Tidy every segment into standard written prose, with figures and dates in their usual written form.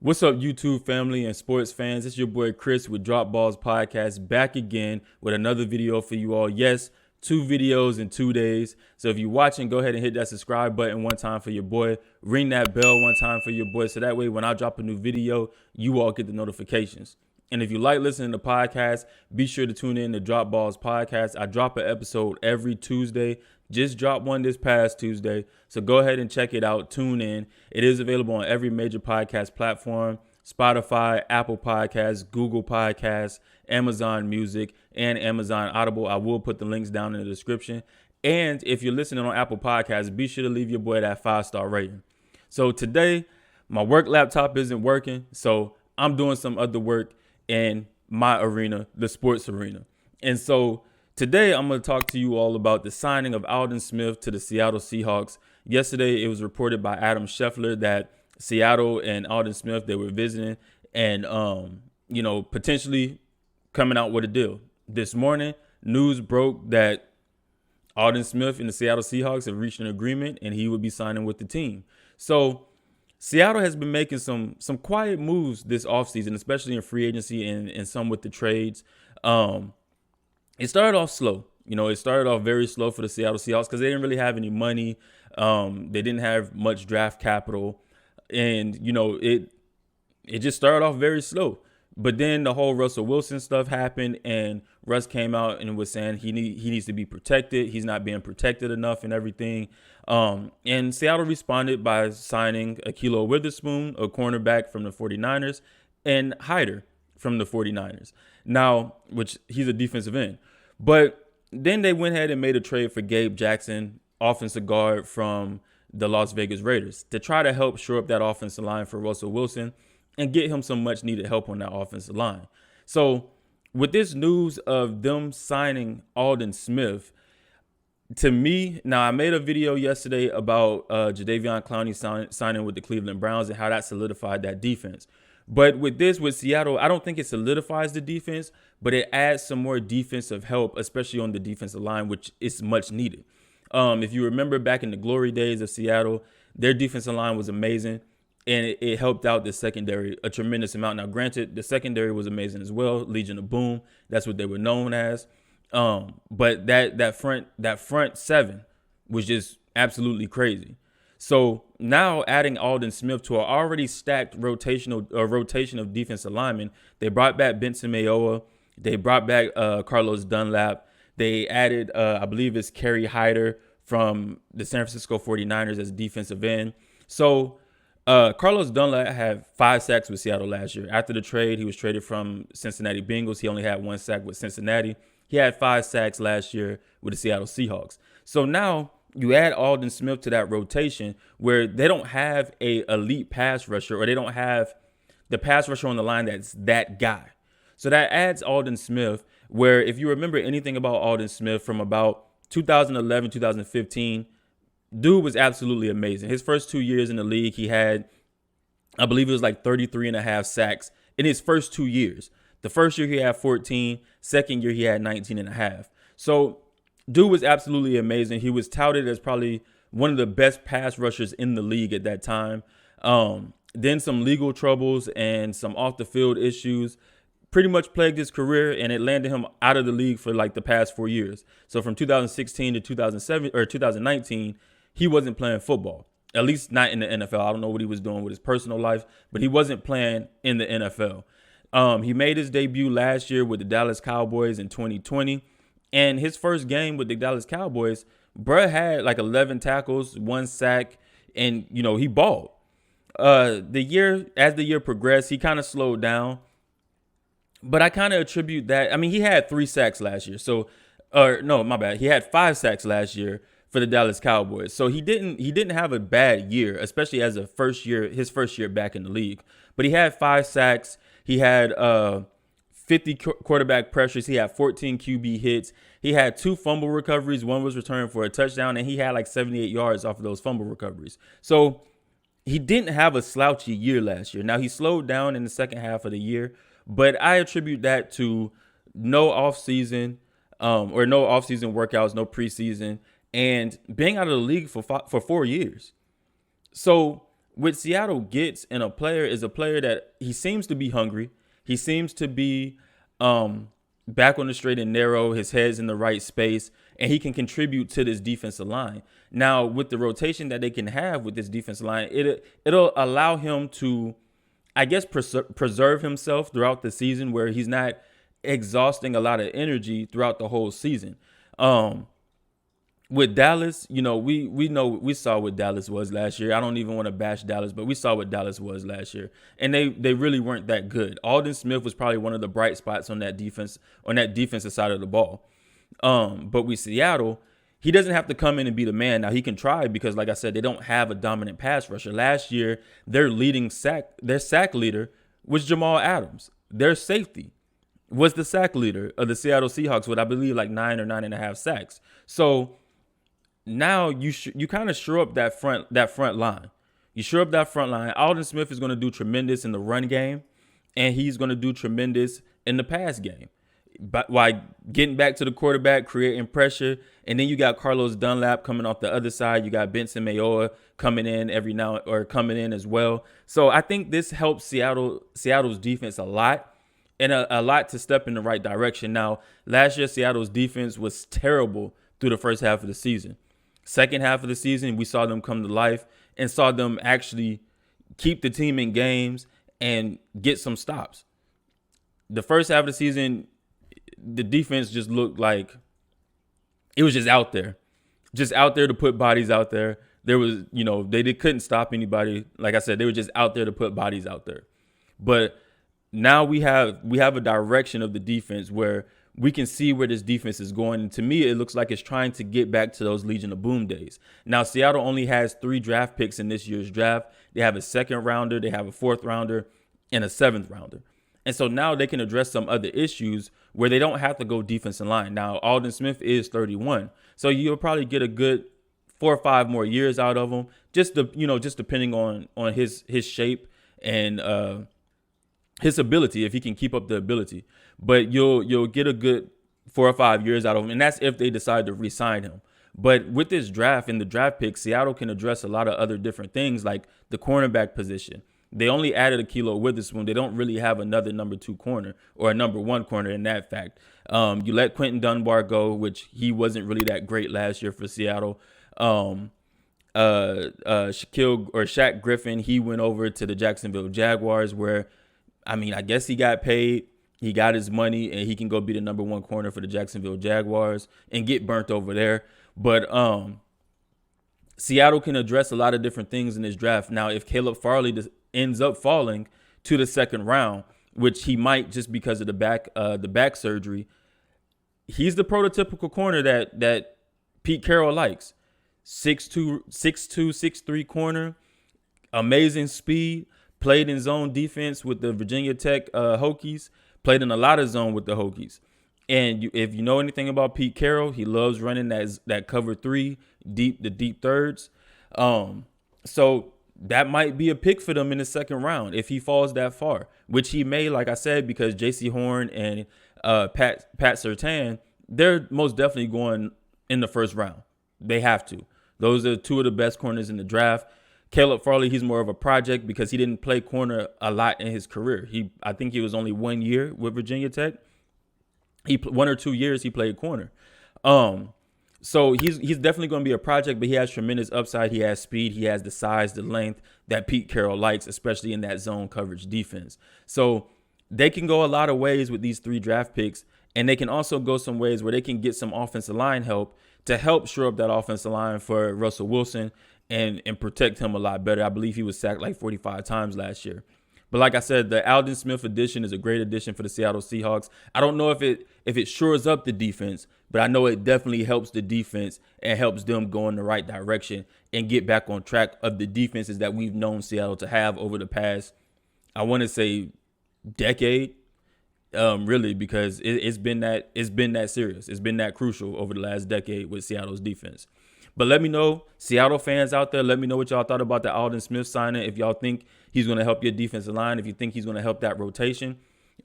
What's up, YouTube family and sports fans? It's your boy Chris with Drop Balls Podcast, back again with another video for you all. Yes, 2 videos in 2 days. So if you're watching, go ahead and hit that subscribe button one time for your boy. Ring that bell one time for your boy, so that way when I drop a new video, you all get the notifications. And if you like listening to podcasts, be sure to tune in to Drop Balls Podcast. I drop an episode every Tuesday. Just dropped one this past Tuesday. So go ahead and check it out. Tune in. It is available on every major podcast platform: Spotify, Apple Podcasts, Google Podcasts, Amazon Music, and Amazon Audible. I will put the links down in the description. And if you're listening on Apple Podcasts, be sure to leave your boy that 5-star rating. So today, my work laptop isn't working, so I'm doing some other work in my arena, the sports arena. And so today I'm going to talk to you all about the signing of Aldon Smith to the Seattle Seahawks. Yesterday, it was reported by Adam Scheffler that Seattle and Aldon Smith, they were visiting and, potentially coming out with a deal. This morning, news broke that Aldon Smith and the Seattle Seahawks have reached an agreement and he would be signing with the team. So Seattle has been making some quiet moves this offseason, especially in free agency and some with the trades. It started off slow. It started off very slow for the Seattle Seahawks because they didn't really have any money. They didn't have much draft capital. And, it just started off very slow. But then the whole Russell Wilson stuff happened, and Russ came out and was saying he needs to be protected. He's not being protected enough and everything. And Seattle responded by signing Ahkello Witherspoon, a cornerback from the 49ers, and Hyder from the 49ers. Now, which he's a defensive end. But then they went ahead and made a trade for Gabe Jackson, offensive guard from the Las Vegas Raiders, to try to help shore up that offensive line for Russell Wilson and get him some much needed help on that offensive line. So with this news of them signing Aldon Smith, to me, now I made a video yesterday about Jadeveon Clowney signing with the Cleveland Browns and how that solidified that defense. But with Seattle, I don't think it solidifies the defense, but it adds some more defensive help, especially on the defensive line, which is much needed. If you remember back in the glory days of Seattle, their defensive line was amazing, and it helped out the secondary a tremendous amount. Now, granted, the secondary was amazing as well. Legion of Boom, that's what they were known as. But that front seven was just absolutely crazy. So now adding Aldon Smith to an already stacked rotation of defensive linemen, they brought back Benson Mayowa. They brought back Carlos Dunlap. They added, I believe it's Kerry Hyder from the San Francisco 49ers as defensive end. So Carlos Dunlap had 5 sacks with Seattle last year. After the trade, he was traded from Cincinnati Bengals. He only had 1 sack with Cincinnati. He had 5 sacks last year with the Seattle Seahawks. So now you add Aldon Smith to that rotation where they don't have a elite pass rusher, or they don't have the pass rusher on the line that's that guy. So that adds Aldon Smith, where if you remember anything about Aldon Smith from about 2011, 2015, dude was absolutely amazing. His first 2 years in the league, he had, I believe it was like 33 and a half sacks in his first 2 years. The first year he had 14, second year he had 19 and a half. So dude was absolutely amazing. He was touted as probably one of the best pass rushers in the league at that time. Then some legal troubles and some off the field issues pretty much plagued his career, and it landed him out of the league for like the past 4 years. So from 2016 to 2019, he wasn't playing football, at least not in the NFL. I don't know what he was doing with his personal life, but he wasn't playing in the NFL. He made his debut last year with the Dallas Cowboys in 2020. And his first game with the Dallas Cowboys, bruh had like 11 tackles, 1 sack, and, he balled. As the year progressed, he kind of slowed down. But I kind of attribute that. I mean, he had 3 sacks last year. He had 5 sacks last year for the Dallas Cowboys. So he didn't have a bad year, especially as his first year back in the league. But he had 5 sacks. He had 50 quarterback pressures. He had 14 QB hits. He had 2 fumble recoveries. One was returned for a touchdown, and he had like 78 yards off of those fumble recoveries. So he didn't have a slouchy year last year. Now, he slowed down in the second half of the year, but I attribute that to no offseason workouts, no preseason, and being out of the league for 4 years. So what Seattle gets in a player is a player that he seems to be hungry. He seems to be back on the straight and narrow. His head's in the right space, and he can contribute to this defensive line. Now, with the rotation that they can have with this defensive line, it'll allow him to, I guess, preserve himself throughout the season, where he's not exhausting a lot of energy throughout the whole season. With Dallas, we know we saw what Dallas was last year. I don't even want to bash Dallas, but we saw what Dallas was last year, and they really weren't that good. Aldon Smith was probably one of the bright spots on that defensive side of the ball. But with Seattle, he doesn't have to come in and be the man. Now, he can try because, like I said, they don't have a dominant pass rusher. Last year, their sack leader was Jamal Adams. Their safety was the sack leader of the Seattle Seahawks with, I believe, like 9 or 9.5 sacks. So now you kind of shore up that front line. You shore up that front line. Aldon Smith is going to do tremendous in the run game, and he's going to do tremendous in the pass game, but while getting back to the quarterback, creating pressure. And then you got Carlos Dunlap coming off the other side. You got Benson Mayoa coming in as well. So I think this helps Seattle's defense a lot, and a lot to step in the right direction. Now, last year Seattle's defense was terrible through the first half of the season. Second half of the season, we saw them come to life and saw them actually keep the team in games and get some stops. The first half of the season, the defense just looked like it was just out there to put bodies out there. There was, they couldn't stop anybody. Like I said, they were just out there to put bodies out there. But now we have a direction of the defense where we can see where this defense is going. And to me, it looks like it's trying to get back to those Legion of Boom days. Now, Seattle only has 3 draft picks in this year's draft. They have a 2nd rounder, they have a 4th rounder, and a 7th rounder. And so now they can address some other issues where they don't have to go defensive line. Now, Aldon Smith is 31. So you'll probably get a good 4 or 5 more years out of him, just depending on his shape and his ability, if he can keep up the ability. But you'll get a good 4 or 5 years out of him, and that's if they decide to re-sign him. But with this draft and the draft pick, Seattle can address a lot of other different things, like the cornerback position. They only added Ahkello Witherspoon. They don't really have another number 2 corner or a number 1 corner in that fact. You let Quentin Dunbar go, which he wasn't really that great last year for Seattle. Shaq Griffin, he went over to the Jacksonville Jaguars, where, I guess he got paid. He got his money, and he can go be the number 1 corner for the Jacksonville Jaguars and get burnt over there. But Seattle can address a lot of different things in this draft. Now, if Caleb Farley ends up falling to the 2nd round, which he might just because of the back surgery, he's the prototypical corner that Pete Carroll likes. 6'2", 6'3" corner, amazing speed, played in zone defense with the Virginia Tech Hokies, played in a lot of zone with the Hokies. And if you know anything about Pete Carroll, he loves running that cover 3, the deep thirds. So that might be a pick for them in the 2nd round if he falls that far, which he may, like I said, because J.C. Horn and Pat Surtain, they're most definitely going in the 1st round. They have to. Those are 2 of the best corners in the draft. Caleb Farley, he's more of a project because he didn't play corner a lot in his career. I think he was only 1 year with Virginia Tech. 1 or 2 years he played corner. So he's definitely going to be a project, but he has tremendous upside. He has speed. He has the size, the length that Pete Carroll likes, especially in that zone coverage defense. So they can go a lot of ways with these 3 draft picks, and they can also go some ways where they can get some offensive line help to help shore up that offensive line for Russell Wilson and protect him a lot better. I believe he was sacked like 45 times last year. But like I said, the Aldon Smith addition is a great addition for the Seattle Seahawks. I don't know if it shores up the defense, but I know it definitely helps the defense and helps them go in the right direction and get back on track of the defenses that we've known Seattle to have over the past, I want to say, decade, really, because it's been that serious. It's been that crucial over the last decade with Seattle's defense. But let me know, Seattle fans out there, let me know what y'all thought about the Aldon Smith signing. If y'all think he's going to help your defensive line, if you think he's going to help that rotation,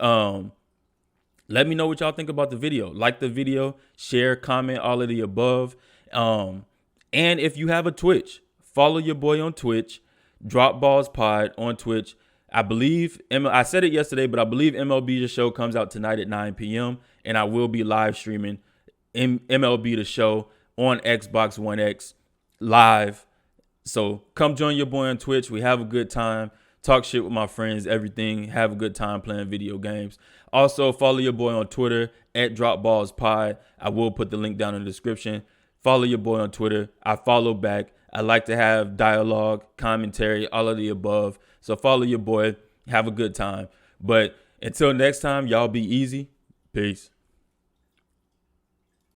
let me know what y'all think about the video. Like the video, share, comment, all of the above. And if you have a Twitch, follow your boy on Twitch. Drop Balls Pod on Twitch. I believe, I said it yesterday, but I believe MLB The Show comes out tonight at 9 p.m. and I will be live streaming MLB The Show on Xbox One X live. So come join your boy on Twitch. We have a good time. Talk shit with my friends, everything. Have a good time playing video games. Also, follow your boy on Twitter at DropBallsPod. I will put the link down in the description. Follow your boy on Twitter. I follow back. I like to have dialogue, commentary, all of the above. So follow your boy. Have a good time. But until next time, y'all be easy. Peace.